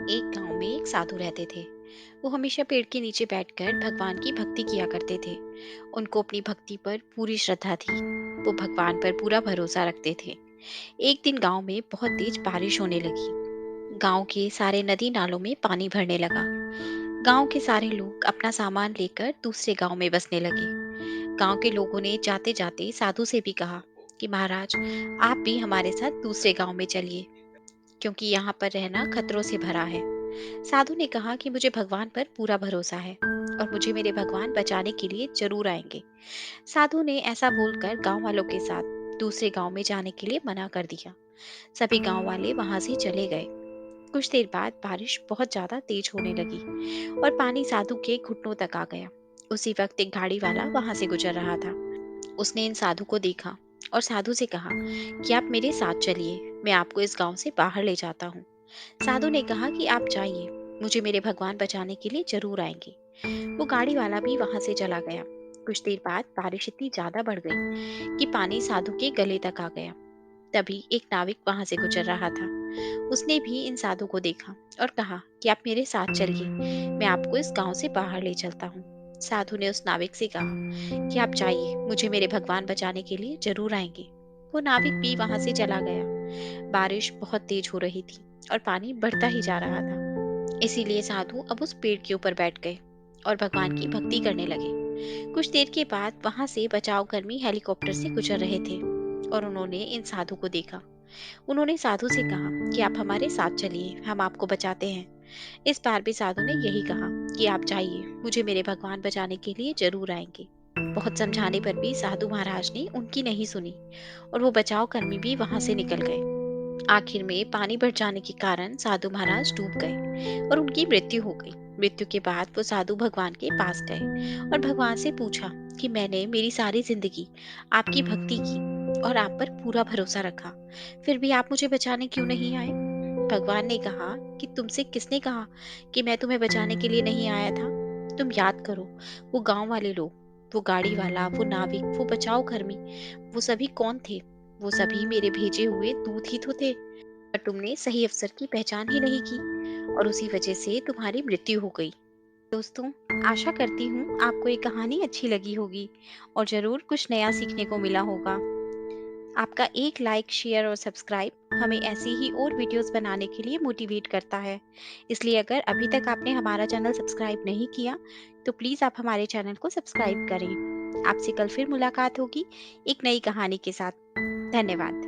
एक गांव में एक साधु रहते थे। वो हमेशा पेड़ के नीचे बैठकर भगवान की भक्ति किया करते थे। उनको अपनी भक्ति पर पूरी श्रद्धा थी। वो भगवान पर पूरा भरोसा रखते थे। एक दिन गांव में बहुत तेज बारिश होने लगी। गांव के सारे नदी नालों में पानी भरने लगा। गांव के सारे लोग अपना सामान लेकर दूसरे गांव में बसने लगे। गांव के लोगों ने जाते जाते साधु से भी कहा कि महाराज, आप भी हमारे साथ दूसरे गांव में चलिए, क्योंकि यहाँ पर रहना खतरों से भरा है। साधु ने कहा कि मुझे भगवान पर पूरा भरोसा है और मुझे मेरे भगवान बचाने के लिए जरूर आएंगे। साधु ने ऐसा बोलकर गांव वालों के साथ दूसरे गांव में जाने के लिए मना कर दिया। सभी गांव वाले वहां से चले गए। कुछ देर बाद बारिश बहुत ज्यादा तेज होने लगी और पानी साधु के घुटनों तक आ गया। उसी वक्त एक गाड़ी वाला वहां से गुजर रहा था। उसने इन साधु को देखा और साधु से कहा कि आप मेरे साथ चलिए, मैं आपको इस गांव से बाहर ले जाता हूँ। साधु ने कहा कि आप जाइए, मुझे मेरे भगवान बचाने के लिए जरूर आएंगे। वो गाड़ी वाला भी वहां से चला गया। कुछ देर बाद बारिश इतनी ज्यादा बढ़ गई कि पानी साधु के गले तक आ गया। तभी एक नाविक वहां से गुजर रहा था। उसने भी इन साधु को देखा और कहा कि आप मेरे साथ चलिए, मैं आपको इस गांव से बाहर ले चलता हूँ। साधु ने उस नाविक से कहा कि आप जाइए, मुझे मेरे भगवान बचाने के लिए जरूर आएंगे। वो नाविक भी वहां से चला गया। बारिश बहुत तेज हो रही थी और पानी बढ़ता ही जा रहा था। इसीलिए साधु अब उस पेड़ के ऊपर बैठ गए और भगवान की भक्ति करने लगे। कुछ देर के बाद वहां से बचाव कर्मी हेलीकॉप्टर से गुजर रहे थे और उन्होंने इन साधु को देखा। उन्होंने साधु से कहा कि आप हमारे साथ चलिए, हम आपको बचाते हैं। इस बार भी साधु ने यही कहा कि आप जाइए, मुझे मेरे भगवान बचाने के लिए जरूर आएंगे। बहुत समझाने पर भी साधु महाराज ने उनकी नहीं सुनी और वो बचाव कर्मी भी वहां से निकल गए। आखिर में पानी बढ़ जाने के कारण साधु महाराज डूब गए और उनकी मृत्यु हो गई। मृत्यु के बाद वो साधु भगवान के पास गए और भगवान से पूछा कि मैंने मेरी सारी जिंदगी आपकी भक्ति की और आप पर पूरा भरोसा रखा, फिर भी आप मुझे बचाने क्यों नहीं आए? भगवान ने कहा कि तुमसे किसने कहा कि मैं तुम्हें बचाने के लिए नहीं आया था? तुम याद करो, वो गांव वाले लोग, वो गाड़ी वाला, वो नाविक, वो बचाव कर्मी, वो सभी कौन थे? वो सभी मेरे भेजे हुए दूत ही तो थे। पर तुमने सही अवसर की पहचान ही नहीं की और उसी वजह से तुम्हारी मृत्यु हो गई। दोस्तों, आशा करती हूँ आपको ये कहानी अच्छी लगी होगी और जरूर कुछ नया सीखने को मिला होगा। आपका एक लाइक, शेयर और सब्सक्राइब हमें ऐसी ही और वीडियोस बनाने के लिए मोटिवेट करता है। इसलिए अगर अभी तक आपने हमारा चैनल सब्सक्राइब नहीं किया, तो प्लीज़ आप हमारे चैनल को सब्सक्राइब करें। आपसे कल फिर मुलाकात होगी एक नई कहानी के साथ। धन्यवाद।